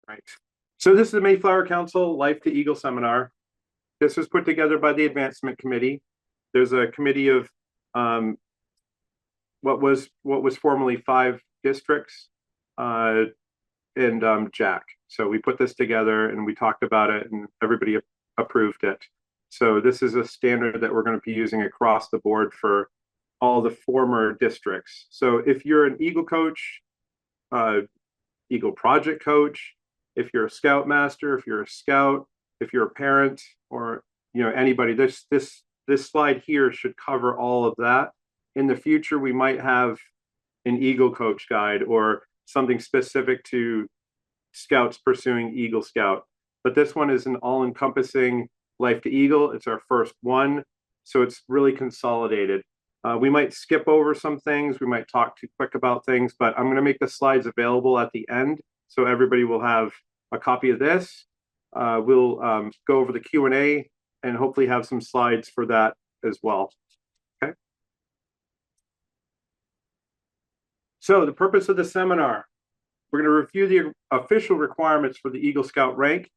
Right. So this is the Mayflower Council Life to Eagle seminar. This was put together by the Advancement Committee. There's a committee of what was formerly 5 districts and Jack. So we put this together and we talked about it and everybody approved it. So this is a standard that we're going to be using across the board for all the former districts. So if you're an Eagle coach, Eagle project coach, if you're a scout master, if you're a scout, if you're a parent, or anybody, this slide here should cover all of that. In the future, we might have an Eagle coach guide or something specific to scouts pursuing Eagle Scout. But this one is an all-encompassing Life to Eagle. It's our first one, so it's really consolidated. We might skip over some things. We might talk too quick about things, but I'm going to make the slides available at the end, so everybody will have a copy of this. We'll go over the Q&A and hopefully have some slides for that as well. Okay. So the purpose of the seminar, we're going to review the official requirements for the Eagle Scout rank.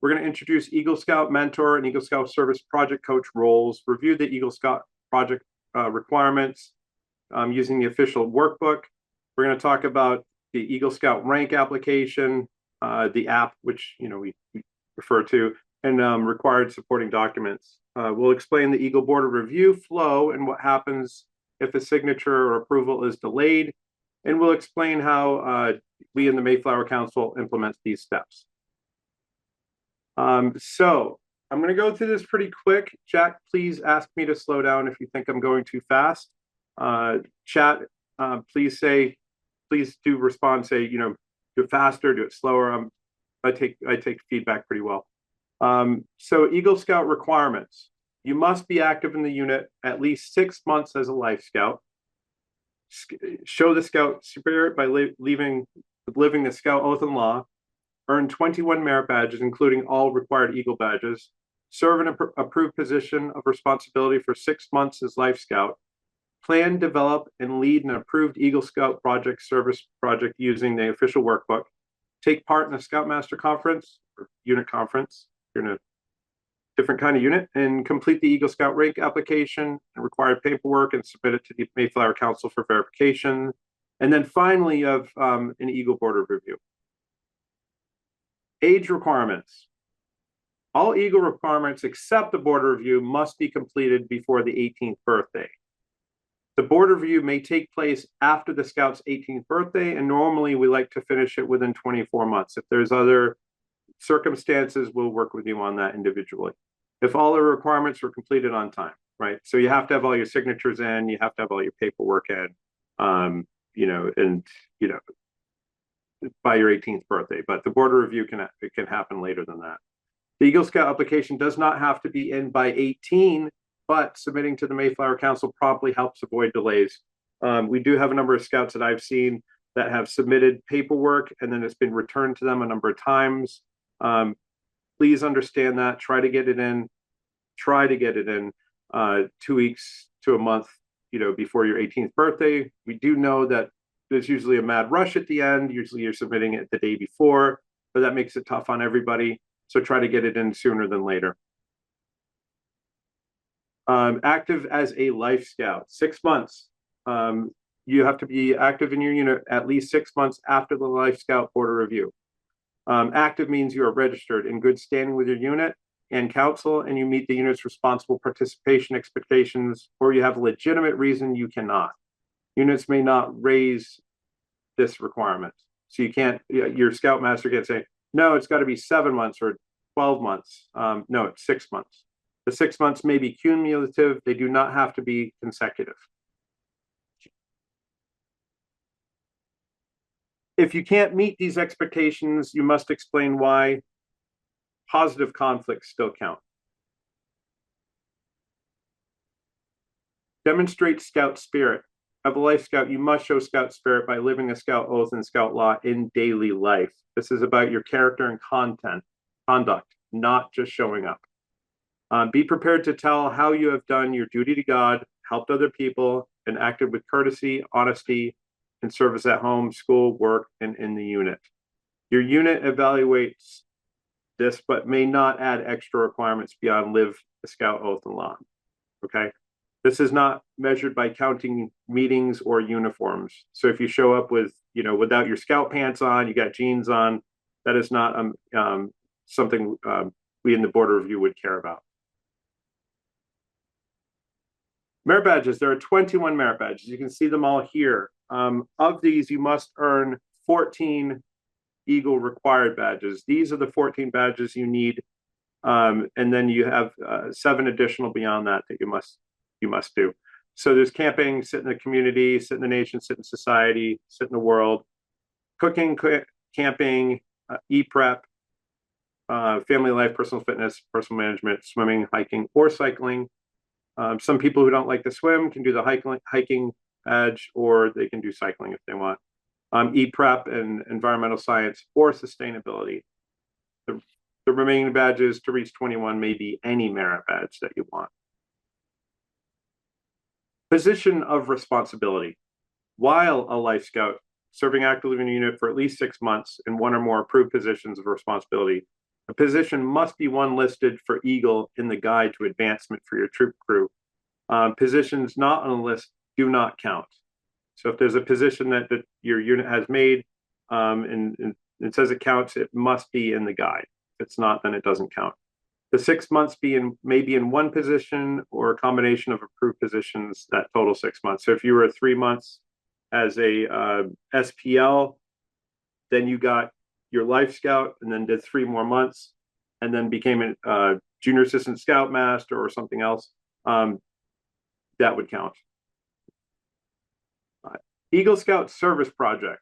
We're going to introduce Eagle Scout Mentor and Eagle Scout Service Project Coach roles, review the Eagle Scout project requirements using the official workbook. We're going to talk about the Eagle Scout rank application, the app, which we refer to, and required supporting documents. We'll explain the Eagle Board of Review flow and what happens if a signature or approval is delayed. And we'll explain how we in the Mayflower Council implement these steps. So I'm going to go through this pretty quick. Jack, please ask me to slow down if you think I'm going too fast. Chat, please do respond, say, do it faster, do it slower. I take feedback pretty well. So Eagle Scout requirements. You must be active in the unit at least 6 months as a Life Scout. Show the Scout spirit by living the Scout Oath and Law. Earn 21 merit badges, including all required Eagle badges. Serve in an approved position of responsibility for 6 months as Life Scout. Plan, develop, and lead an approved Eagle Scout project service project using the official workbook. Take part in a Scoutmaster conference or unit conference. You're in a different kind of unit, and complete the Eagle Scout rank application and required paperwork and submit it to the Mayflower Council for verification. And then finally, you have an Eagle Board of Review. Age requirements. All Eagle requirements except the Board of Review must be completed before the 18th birthday. The Board of Review may take place after the Scout's 18th birthday, and normally we like to finish it within 24 months. If there's other circumstances, we'll work with you on that individually. If all the requirements were completed on time, right? So you have to have all your signatures in, you have to have all your paperwork in, by your 18th birthday. But the Board of Review can happen later than that. The Eagle Scout application does not have to be in by 18, but submitting to the Mayflower Council promptly helps avoid delays. We do have a number of scouts that I've seen that have submitted paperwork and then it's been returned to them a number of times. Please understand that. Try to get it in 2 weeks to a month, before your 18th birthday. We do know that there's usually a mad rush at the end. Usually you're submitting it the day before, but that makes it tough on everybody. So try to get it in sooner than later. Active as a Life Scout, 6 months. You have to be active in your unit at least 6 months after the Life Scout Board of Review. Active means you are registered in good standing with your unit and council, and you meet the unit's responsible participation expectations, or you have a legitimate reason you cannot. Units may not raise this requirement. So you can't, your Scoutmaster can't say, no, it's got to be 7 months or 12 months. No, it's 6 months. The 6 months may be cumulative. They do not have to be consecutive. If you can't meet these expectations, you must explain why. Positive conflicts still count. Demonstrate Scout spirit. As a Life Scout, you must show Scout spirit by living a Scout oath and Scout law in daily life. This is about your character and conduct, not just showing up. Be prepared to tell how you have done your duty to God, helped other people, and acted with courtesy, honesty, and service at home, school, work, and in the unit. Your unit evaluates this, but may not add extra requirements beyond live the scout oath and law. Okay. This is not measured by counting meetings or uniforms. So if you show up with, without your scout pants on, you got jeans on, that is not something we in the board review would care about. Merit badges, there are 21 merit badges. You can see them all here. Of these, you must earn 14 Eagle required badges. These are the 14 badges you need. And then you have 7 additional beyond that you must do. So there's camping, sit in the community, sit in the nation, sit in society, sit in the world, cooking, camping, e-prep, family life, personal fitness, personal management, swimming, hiking, or cycling. Some people who don't like to swim can do the hiking badge, or they can do cycling if they want. E-prep and environmental science or sustainability. The remaining badges to reach 21 may be any merit badge that you want. Position of responsibility. While a Life Scout serving actively in a unit for at least 6 months in one or more approved positions of responsibility, a position must be one listed for Eagle in the guide to advancement for your troop crew. Positions not on the list do not count. So if there's a position that your unit has made and it says it counts, it must be in the guide. If it's not, then it doesn't count. The 6 months may be in one position or a combination of approved positions that total 6 months. So if you were 3 months as a SPL, then you got your Life Scout and then did 3 more months and then became a junior assistant scoutmaster or something else, that would count. Eagle Scout Service Project.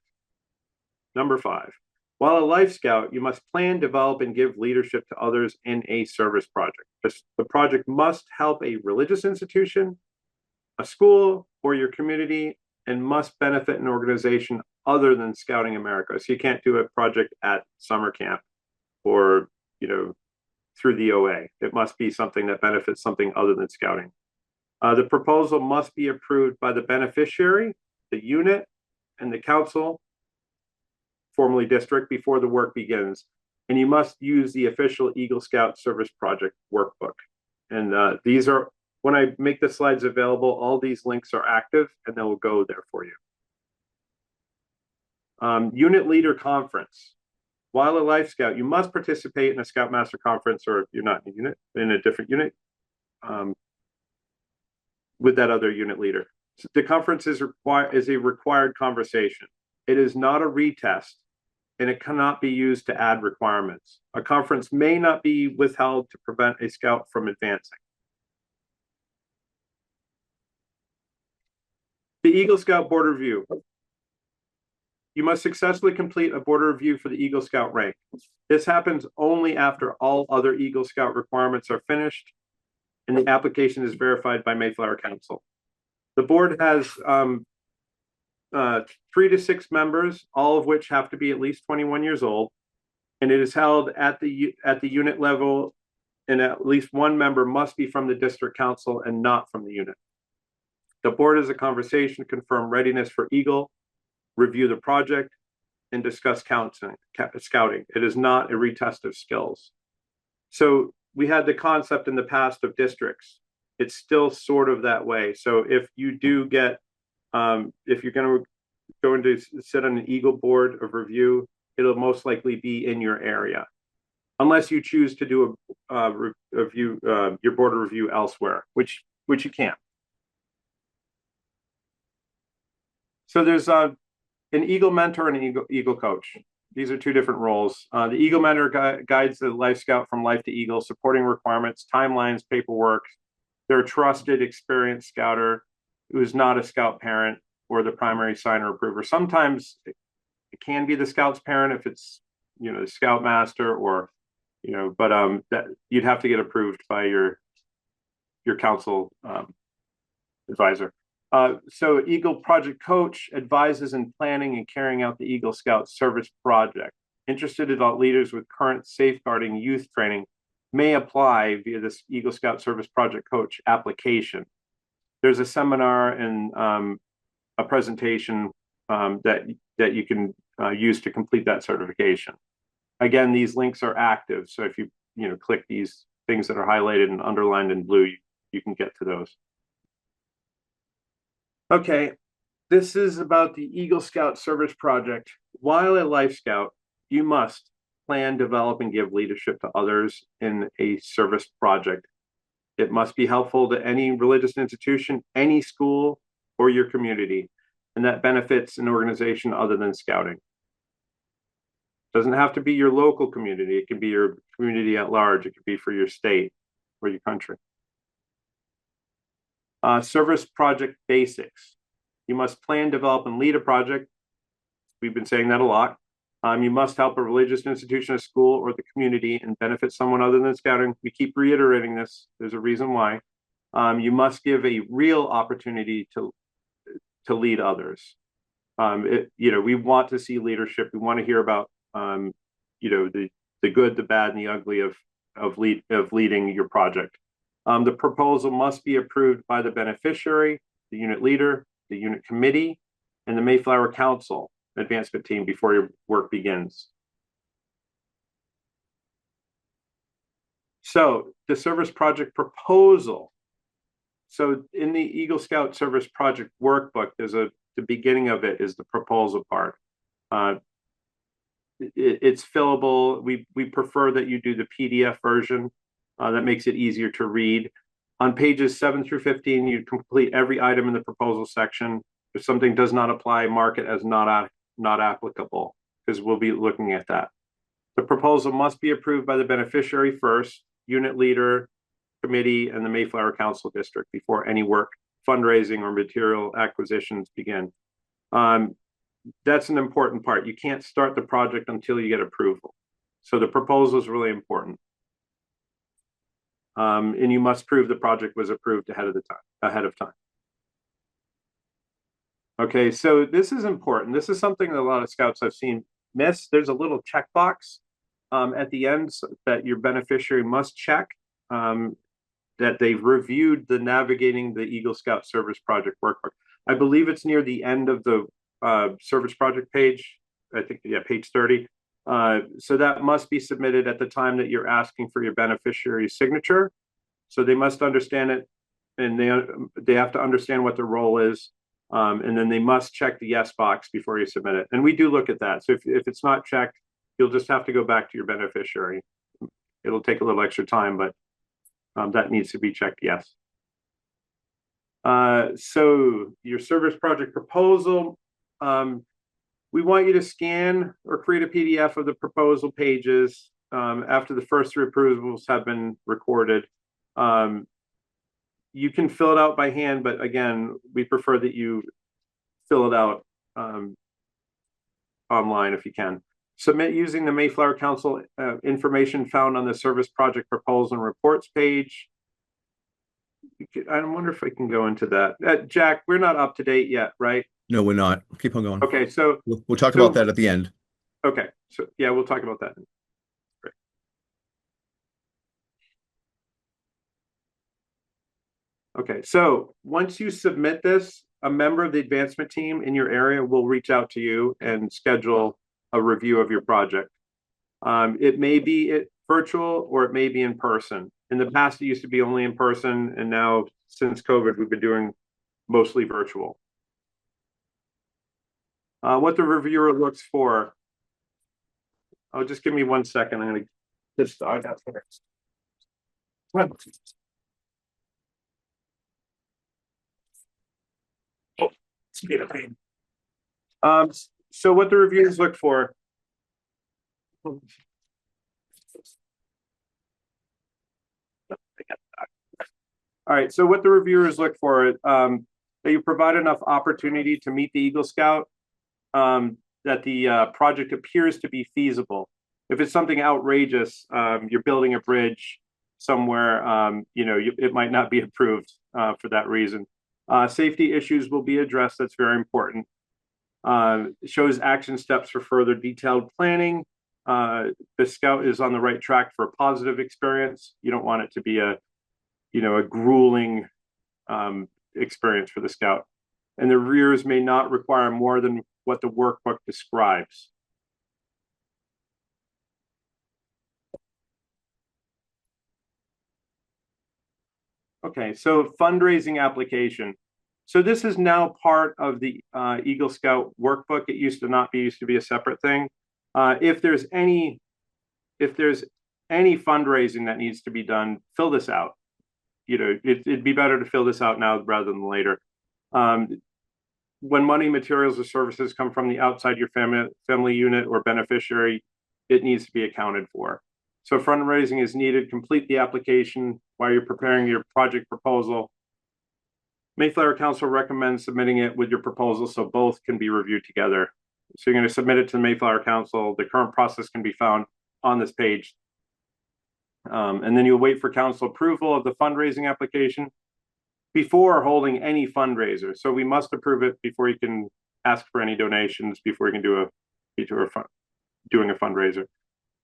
Number 5. While a Life Scout, you must plan, develop, and give leadership to others in a service project. The project must help a religious institution, a school, or your community, and must benefit an organization other than Scouting America. So you can't do a project at summer camp or, through the OA. It must be something that benefits something other than Scouting. The proposal must be approved by the beneficiary, the unit, and the council, formerly district, before the work begins. And you must use the official Eagle Scout Service Project workbook. And these are, when I make the slides available, all these links are active and they will go there for you. Unit Leader Conference. While a Life Scout, you must participate in a Scoutmaster Conference, or if you're not in a unit, in a different unit, with that other unit leader. So the conference is a required conversation. It is not a retest, and it cannot be used to add requirements. A conference may not be withheld to prevent a scout from advancing. The Eagle Scout Board Review. You must successfully complete a board review for the Eagle Scout rank. This happens only after all other Eagle Scout requirements are finished and the application is verified by Mayflower Council. The board has 3 to 6 members, all of which have to be at least 21 years old, and it is held at the unit level, and at least one member must be from the district council and not from the unit. The board is a conversation, confirm readiness for Eagle, review the project, and discuss scouting. It is not a retest of skills. So we had the concept in the past of districts. It's still sort of that way. So if you do get, if you're going to sit on an Eagle board of review, it'll most likely be in your area, unless you choose to do a review, your board of review elsewhere, which you can't. So there's an Eagle mentor and an Eagle coach. These are 2 different roles. The Eagle mentor guides the Life Scout from life to Eagle, supporting requirements, timelines, paperwork. They're a trusted, experienced scouter who is not a scout parent or the primary signer or approver. Sometimes it can be the scout's parent if it's, the scoutmaster, or, but that you'd have to get approved by your council advisor. So Eagle Project Coach advises in planning and carrying out the Eagle Scout Service Project. Interested adult leaders with current safeguarding youth training may apply via this Eagle Scout Service Project Coach application. There's a seminar and a presentation that you can used to complete that certification. Again, these links are active, so if you click these things that are highlighted and underlined in blue, you can get to those. Okay, this is about the Eagle Scout Service Project. While a Life Scout, you must plan, develop, and give leadership to others in a service project. It must be helpful to any religious institution, any school, or your community, and that benefits an organization other than Scouting. It doesn't have to be your local community. It can be your community at large. It could be for your state or your country. Service project basics. You must plan, develop, and lead a project. We've been saying that a lot. You must help a religious institution, a school, or the community and benefit someone other than Scouting. We keep reiterating this. There's a reason why. You must give a real opportunity to lead others. We want to see leadership. We want to hear about the good, the bad, and the ugly of leading your project. The proposal must be approved by the beneficiary, the unit leader, the unit committee, and the Mayflower Council advancement team before your work begins. So the service project proposal. So in the Eagle Scout Service Project workbook, the beginning of it is the proposal part. It's fillable. We prefer that you do the PDF version. That makes it easier to read. On pages 7 through 15, you complete every item in the proposal section. If something does not apply, mark it as not applicable, because we'll be looking at that. The proposal must be approved by the beneficiary first, unit leader, committee, and the Mayflower Council District before any work, fundraising, or material acquisitions begin. That's an important part. You can't start the project until you get approval. So the proposal is really important. And you must prove the project was approved ahead of time. Okay, so this is important. This is something that a lot of scouts I've seen miss. There's a little checkbox at the end that your beneficiary must check that they've reviewed the Navigating the Eagle Scout Service Project workbook. I believe it's near the end of the service project page. I think, yeah, page 30. So that must be submitted at the time that you're asking for your beneficiary's signature. So they must understand it, and they have to understand what their role is. And then they must check the yes box before you submit it. And we do look at that. So if it's not checked, you'll just have to go back to your beneficiary. It'll take a little extra time, but that needs to be checked yes. So your service project proposal, we want you to scan or create a PDF of the proposal pages after the first 3 approvals have been recorded. You can fill it out by hand, but again, we prefer that you fill it out online if you can. Submit using the Mayflower Council information found on the service project proposal and reports page. I wonder if I can go into that. Jack, we're not up to date yet, right? No, we're not. Keep on going. Okay, so we'll talk about that at the end. Okay, so yeah, we'll talk about that. Great. Okay, so once you submit this, a member of the advancement team in your area will reach out to you and schedule a review of your project. It may be virtual or it may be in person. In the past, it used to be only in person, and now since COVID, we've been doing mostly virtual. What the reviewer looks for. Oh, just give me 1 second. I'm going to just start out there. Oh, speed of pain. So what the reviewers look for. All right, so what the reviewers look for, that you provide enough opportunity to meet the Eagle Scout, that the project appears to be feasible. If it's something outrageous, you're building a bridge somewhere, it might not be approved for that reason. Safety issues will be addressed. That's very important. Shows action steps for further detailed planning. The scout is on the right track for a positive experience. You don't want it to be a grueling experience for the scout. And the reviewers may not require more than what the workbook describes. Okay, so fundraising application. So this is now part of the Eagle Scout workbook. It used to be a separate thing. If there's any fundraising that needs to be done, fill this out. It'd be better to fill this out now rather than later. When money, materials, or services come from the outside your family unit or beneficiary, it needs to be accounted for. So if fundraising is needed, complete the application while you're preparing your project proposal. Mayflower Council recommends submitting it with your proposal so both can be reviewed together. So you're going to submit it to the Mayflower Council. The current process can be found on this page. And then you'll wait for council approval of the fundraising application before holding any fundraiser. So we must approve it before you can ask for any donations, before you can doing a fundraiser.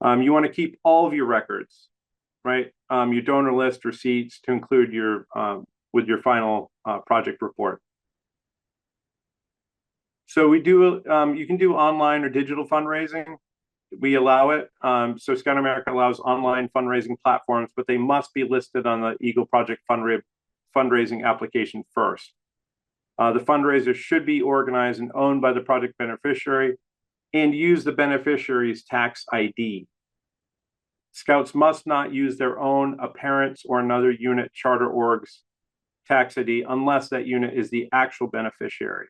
You want to keep all of your records, right? Your donor list, receipts to include with your final project report. So you can do online or digital fundraising. We allow it. So Scout America allows online fundraising platforms, but they must be listed on the Eagle Project fundraising application first. The fundraiser should be organized and owned by the project beneficiary and use the beneficiary's tax ID. Scouts must not use their own, a parent's, or another unit, charter org's tax ID unless that unit is the actual beneficiary.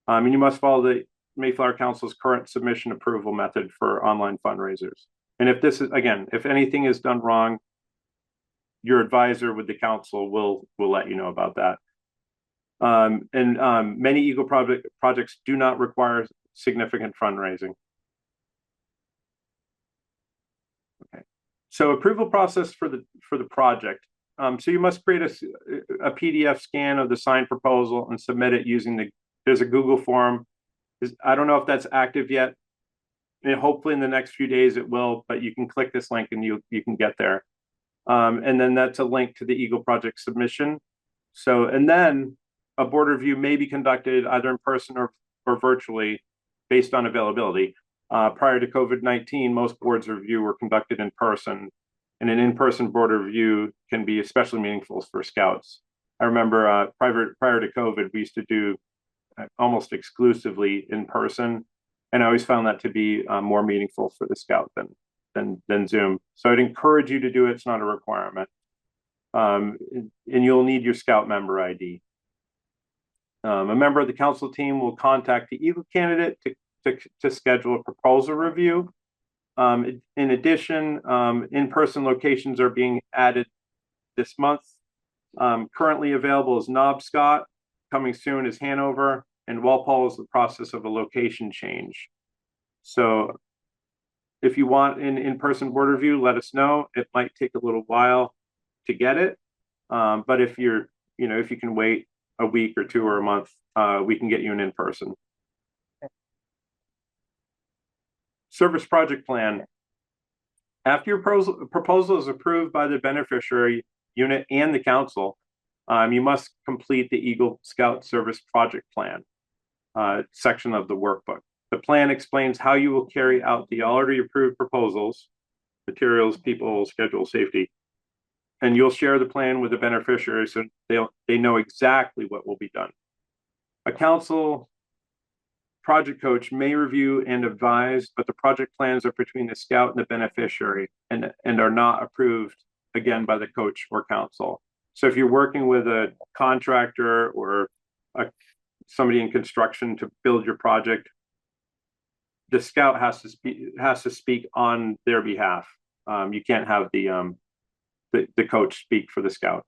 And you must follow the Mayflower Council's current submission approval method for online fundraisers. And if anything is done wrong, your advisor with the council will let you know about that. Many Eagle projects do not require significant fundraising. Okay, so approval process for the project. So you must create a PDF scan of the signed proposal and submit it using there's a Google form. I don't know if that's active yet. And hopefully in the next few days it will, but you can click this link and you can get there. And then that's a link to the Eagle Project submission. So, and then a board review may be conducted either in person or virtually based on availability. Prior to COVID-19, most boards review were conducted in person, and an in-person board review can be especially meaningful for Scouts. I remember prior to COVID, we used to do almost exclusively in person, and I always found that to be more meaningful for the Scout than Zoom. So I'd encourage you to do it. It's not a requirement. And you'll need your Scout member ID. A member of the council team will contact the Eagle candidate to schedule a proposal review. In addition, in-person locations are being added this month. Currently available is Knobscot, coming soon is Hanover, and Walpole is the process of a location change. So if you want an in-person board review, let us know. It might take a little while to get it. But if you can wait a week or two or a month, we can get you an in-person. Service project plan. After your proposal is approved by the beneficiary unit and the council, you must complete the Eagle Scout Service Project Plan section of the workbook. The plan explains how you will carry out the already approved proposals, materials, people, schedule, safety, and you'll share the plan with the beneficiary so they know exactly what will be done. A council project coach may review and advise, but the project plans are between the Scout and the beneficiary and are not approved, again, by the coach or council. So if you're working with a contractor or somebody in construction to build your project, the Scout has to speak on their behalf. You can't have the coach speak for the Scout.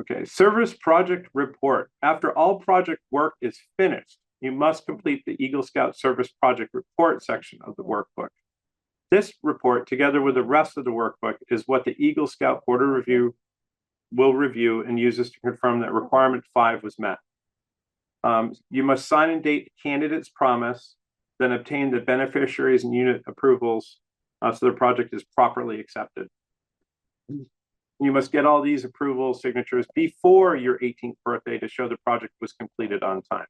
Okay, service project report. After all project work is finished, you must complete the Eagle Scout Service Project Report section of the workbook. This report, together with the rest of the workbook, is what the Eagle Scout Board of Review will review and uses to confirm that requirement 5 was met. You must sign and date the candidate's promise, then obtain the beneficiaries and unit approvals so the project is properly accepted. You must get all these approval signatures before your 18th birthday to show the project was completed on time.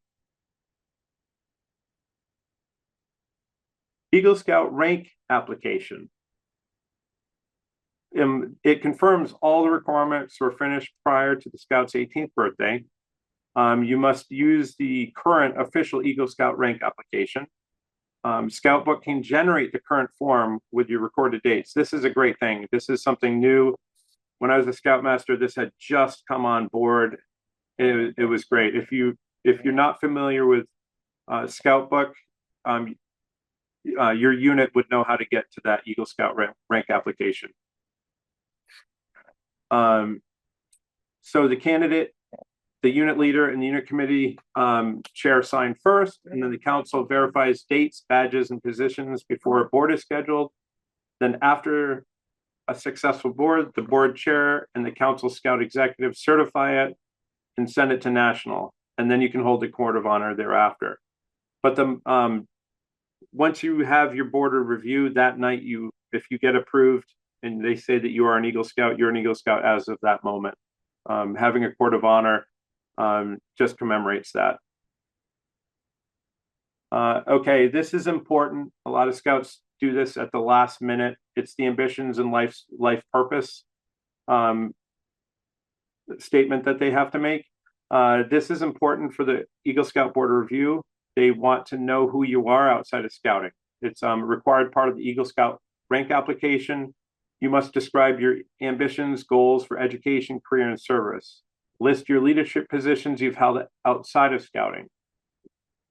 Eagle Scout rank application. It confirms all the requirements were finished prior to the Scout's 18th birthday. You must use the current official Eagle Scout rank application. Scout Book can generate the current form with your recorded dates. This is a great thing. This is something new. When I was a Scoutmaster, this had just come on board. It was great. If you're not familiar with Scout Book, your unit would know how to get to that Eagle Scout rank application. So the candidate, the unit leader, and the unit committee chair sign first, and then the council verifies dates, badges, and positions before a board is scheduled. Then after a successful board, the board chair and the council scout executive certify it and send it to national, and then you can hold a court of honor thereafter. But once you have your board review that night, if you get approved and they say that you are an Eagle Scout, you're an Eagle Scout as of that moment. Having a court of honor just commemorates that. Okay, this is important. A lot of scouts do this at the last minute. It's the ambitions and life purpose statement that they have to make. This is important for the Eagle Scout Board Review. They want to know who you are outside of scouting. It's a required part of the Eagle Scout rank application. You must describe your ambitions, goals for education, career, and service. List your leadership positions you've held outside of scouting.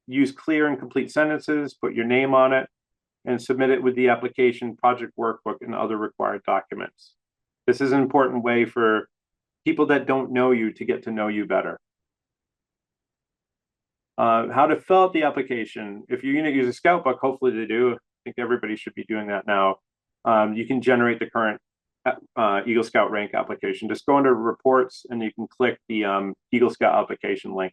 Use clear and complete sentences, put your name on it, and submit it with the application, project workbook, and other required documents. This is an important way for people that don't know you to get to know you better. How to fill out the application. If your unit uses Scout Book, hopefully they do. I think everybody should be doing that now. You can generate the current Eagle Scout rank application. Just go under reports and you can click the Eagle Scout application link.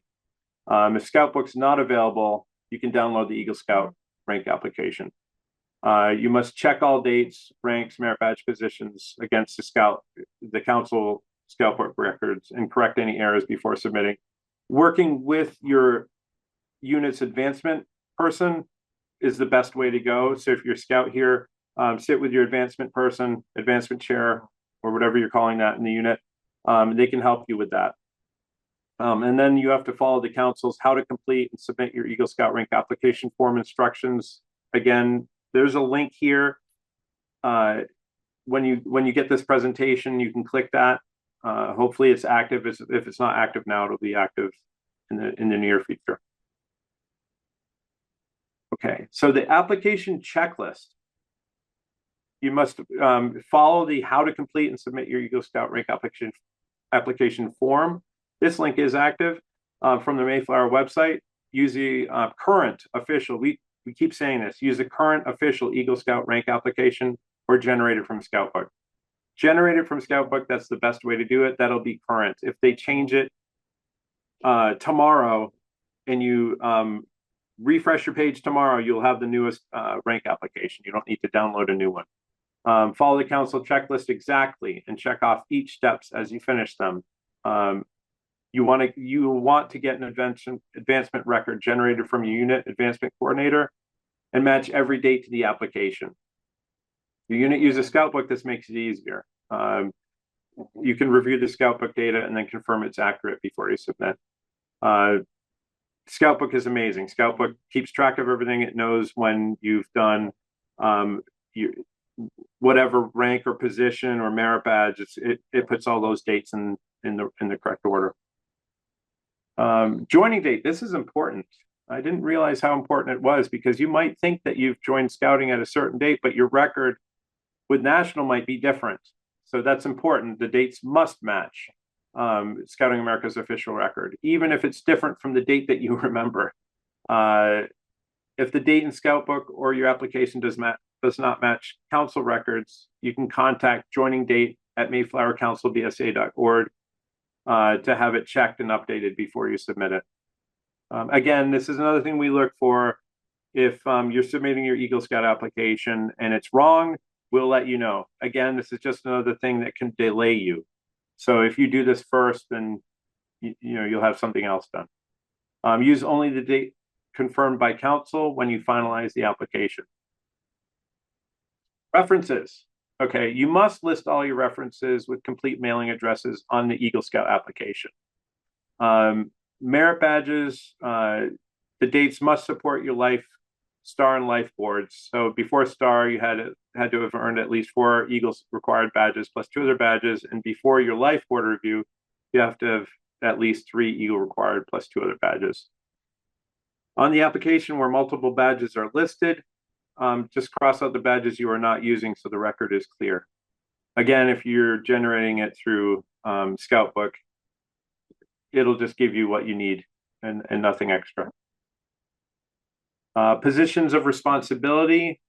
If Scout Book's not available, you can download the Eagle Scout rank application. You must check all dates, ranks, merit badge positions against the council Scout Book records, and correct any errors before submitting. Working with your unit's advancement person is the best way to go. So if you're a scout here, sit with your advancement person, advancement chair, or whatever you're calling that in the unit. They can help you with that. And then you have to follow the council's how to complete and submit your Eagle Scout rank application form instructions. Again, there's a link here. When you get this presentation, you can click that. Hopefully it's active. If it's not active now, it'll be active in the near future. Okay, so the application checklist. You must follow the how to complete and submit your Eagle Scout rank application form. This link is active from the Mayflower website. Use the current official, we keep saying this, use the current official Eagle Scout rank application or generated from Scout Book. Generated from Scout Book, that's the best way to do it. That'll be current. If they change it tomorrow and you refresh your page tomorrow, you'll have the newest rank application. You don't need to download a new one. Follow the council checklist exactly and check off each steps as you finish them. You want to get an advancement record generated from your unit advancement coordinator and match every date to the application. Your unit uses Scout Book. This makes it easier. You can review the Scout Book data and then confirm it's accurate before you submit. Scout Book is amazing. Scout Book keeps track of everything. It knows when you've done whatever rank or position or merit badge. It puts all those dates in the correct order. Joining date. This is important. I didn't realize how important it was because you might think that you've joined scouting at a certain date, but your record with national might be different. So that's important. The dates must match Scouting America's official record, even if it's different from the date that you remember. If the date in Scout Book or your application does not match council records, you can contact JoiningDate at mayflowercouncilbsa.org to have it checked and updated before you submit it. Again, this is another thing we look for. If you're submitting your Eagle Scout application and it's wrong, we'll let you know. Again, this is just another thing that can delay you. So if you do this first, then you'll have something else done. Use only the date confirmed by council when you finalize the application. References. Okay, you must list all your references with complete mailing addresses on the Eagle Scout application. Merit badges, the dates must support your Star and Life boards. So before Star, you had to have earned at least 4 Eagles required badges plus 2 other badges, and before your Life board review, you have to have at least 3 Eagle required plus 2 other badges. On the application where multiple badges are listed, just cross out the badges you are not using so the record is clear. Again, if you're generating it through Scoutbook, it'll just give you what you need and nothing extra. Positions of responsibility,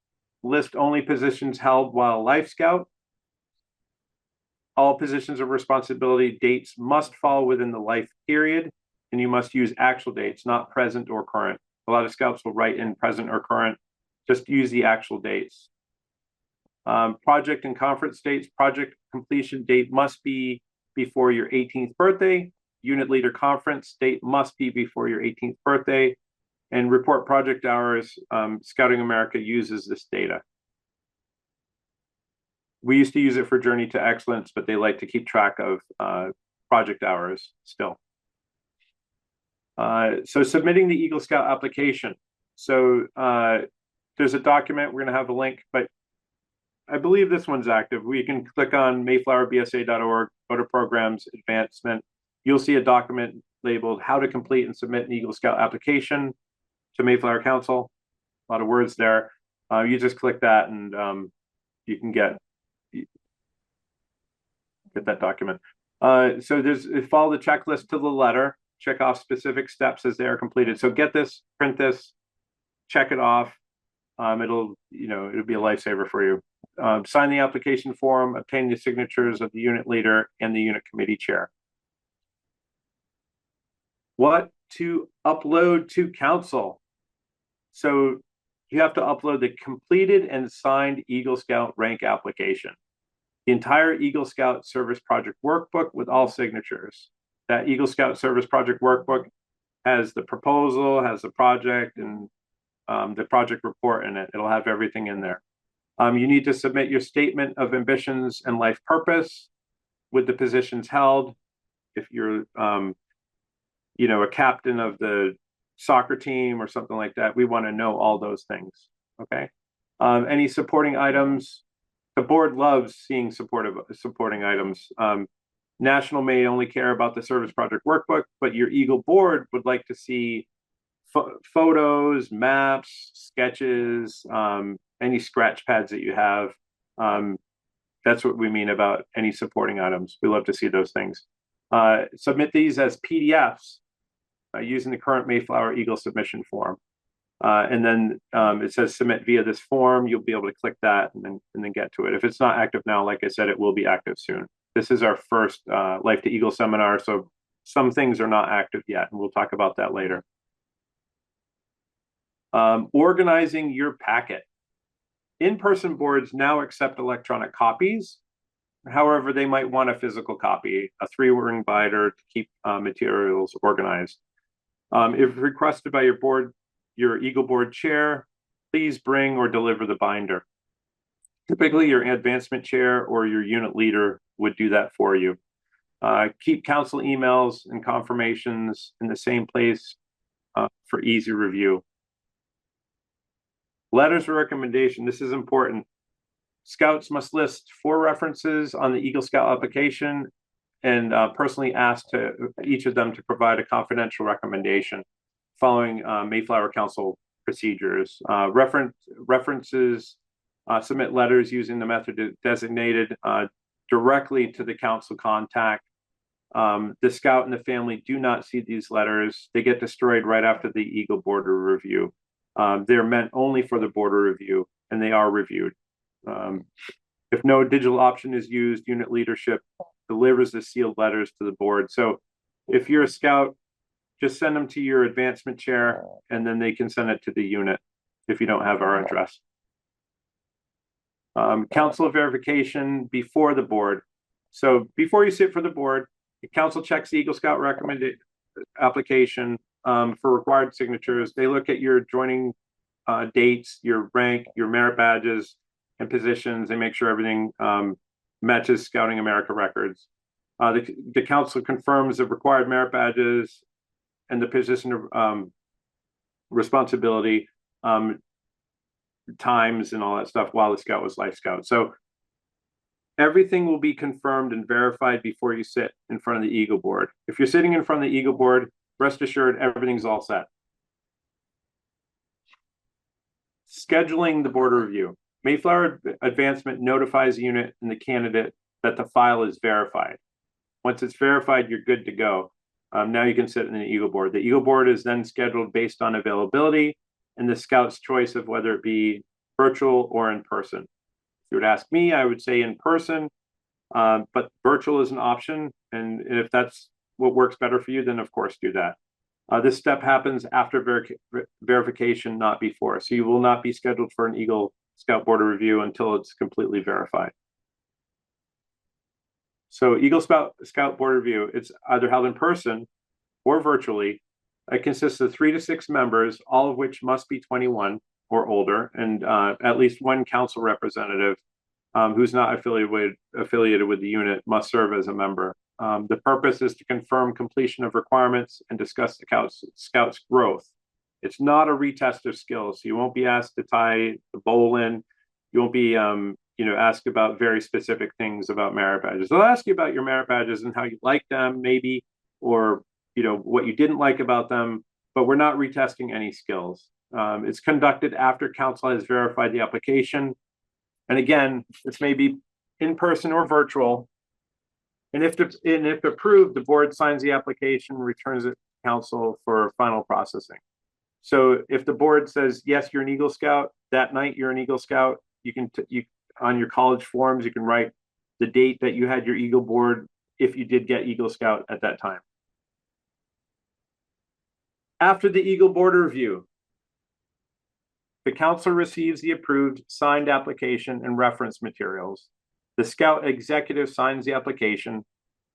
list only positions held while Life Scout. All positions of responsibility dates must fall within the life period, and you must use actual dates, not present or current. A lot of scouts will write in present or current. Just use the actual dates. Project and conference dates, project completion date must be before your 18th birthday. Unit leader conference date must be before your 18th birthday. And report project hours. Scouting America uses this data. We used to use it for Journey to Excellence, but they like to keep track of project hours still. So submitting the Eagle Scout application. So there's a document, we're going to have a link, but I believe this one's active. We can click on mayflowerbsa.org, go to programs, advancement. You'll see a document labeled how to complete and submit an Eagle Scout application to Mayflower Council. A lot of words there. You just click that and you can get that document. So follow the checklist to the letter, check off specific steps as they are completed. So get this, print this, check it off. It'll be a lifesaver for you. Sign the application form, obtain the signatures of the unit leader and the unit committee chair. What to upload to council? So you have to upload the completed and signed Eagle Scout rank application, the entire Eagle Scout Service Project workbook with all signatures. That Eagle Scout Service Project workbook has the proposal, has the project, and the project report in it. It'll have everything in there. You need to submit your statement of ambitions and life purpose with the positions held. If you're, a captain of the soccer team or something like that, we want to know all those things. Okay. Any supporting items? The board loves seeing supporting items. National may only care about the service project workbook, but your Eagle board would like to see photos, maps, sketches, any scratch pads that you have. That's what we mean about any supporting items. We love to see those things. Submit these as PDFs using the current Mayflower Eagle submission form. And then it says submit via this form. You'll be able to click that and then get to it. If it's not active now, like I said, it will be active soon. This is our first Life to Eagle seminar, so some things are not active yet, and we'll talk about that later. Organizing your packet. In-person boards now accept electronic copies. However, they might want a physical copy, a 3-ring binder to keep materials organized. If requested by your Eagle board chair, please bring or deliver the binder. Typically, your advancement chair or your unit leader would do that for you. Keep council emails and confirmations in the same place for easy review. Letters of recommendation. This is important. Scouts must list 4 references on the Eagle Scout application and personally ask each of them to provide a confidential recommendation following Mayflower Council procedures. References submit letters using the method designated directly to the council contact. The scout and the family do not see these letters. They get destroyed right after the Eagle border review. They're meant only for the border review, and they are reviewed. If no digital option is used, unit leadership delivers the sealed letters to the board. So if you're a scout, just send them to your advancement chair, and then they can send it to the unit if you don't have our address. Council verification before the board. So before you sit for the board, the council checks the Eagle Scout recommended application for required signatures. They look at your joining dates, your rank, your merit badges. and positions and make sure everything matches Scouting America records. The council confirms the required merit badges and the position of responsibility, times and all that stuff while the scout was Life Scout. So everything will be confirmed and verified before you sit in front of the Eagle Board. If you're sitting in front of the Eagle Board, rest assured everything's all set. Scheduling the board review. Mayflower Advancement notifies the unit and the candidate that the file is verified. Once it's verified, you're good to go. Now you can sit in the Eagle Board. The Eagle Board is then scheduled based on availability and the scout's choice of whether it be virtual or in person. If you would ask me, I would say in person, but virtual is an option. And if that's what works better for you, then of course do that. This step happens after verification, not before. So you will not be scheduled for an Eagle Scout Board of Review until it's completely verified. So Eagle Scout Board Review, it's either held in person or virtually. It consists of 3 to 6 members, all of which must be 21 or older, and at least one council representative who's not affiliated with the unit must serve as a member. The purpose is to confirm completion of requirements and discuss the scout's growth. It's not a retest of skills. So you won't be asked to tie the bowl in. You won't be asked about very specific things about merit badges. They'll ask you about your merit badges and how you like them, maybe, or what you didn't like about them, but we're not retesting any skills. It's conducted after council has verified the application. And again, this may be in person or virtual. And if approved, the board signs the application, returns it to council for final processing. So if the board says, yes, you're an Eagle Scout, that night you're an Eagle Scout, you on your college forms, you can write the date that you had your Eagle Board if you did get Eagle Scout at that time. After the Eagle Board review, the council receives the approved signed application and reference materials. The Scout executive signs the application,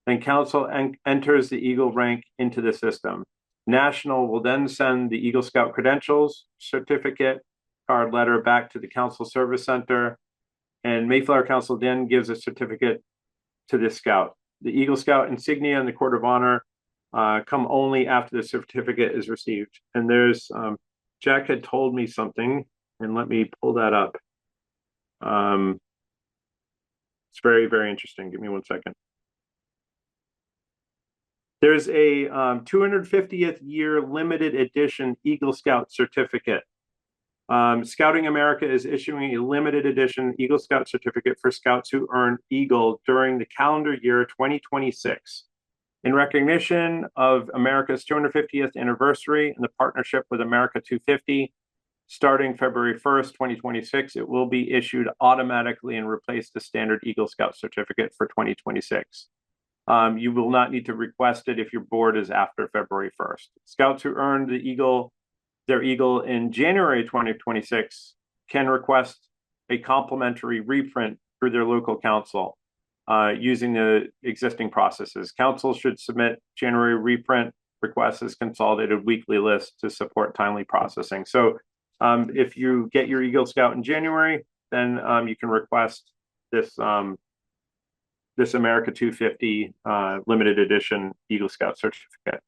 then council enters the Eagle rank into the system. National will then send the Eagle Scout credentials, certificate, card letter back to the Council Service Center, and Mayflower Council then gives a certificate to the Scout. The Eagle Scout insignia and the Court of Honor come only after the certificate is received. And there's, Jack had told me something, and let me pull that up. It's very, very interesting. Give me 1 second. There's a 250th year limited edition Eagle Scout certificate. Scouting America is issuing a limited edition Eagle Scout certificate for scouts who earned Eagle during the calendar year 2026. In recognition of America's 250th anniversary and the partnership with America 250, starting February 1st, 2026, it will be issued automatically and replace the standard Eagle Scout certificate for 2026. You will not need to request it if your board is after February 1st. Scouts who earned their Eagle in January 2026 can request a complimentary reprint through their local council using the existing processes. Council should submit January reprint requests as consolidated weekly list to support timely processing. So if you get your Eagle Scout in January, then you can request this this America 250 limited edition Eagle Scout certificate.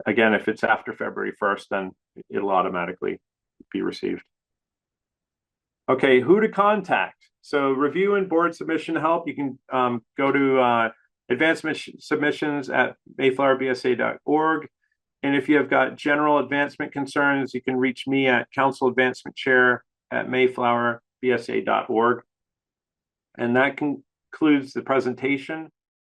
Again, if it's after February 1st, then it'll automatically be received. Okay, who to contact? So review and board submission help. You can go to advancement submissions at mayflowerbsa.org. And if you have got general advancement concerns, you can reach me at council advancement chair at mayflowerbsa.org. And that concludes the presentation.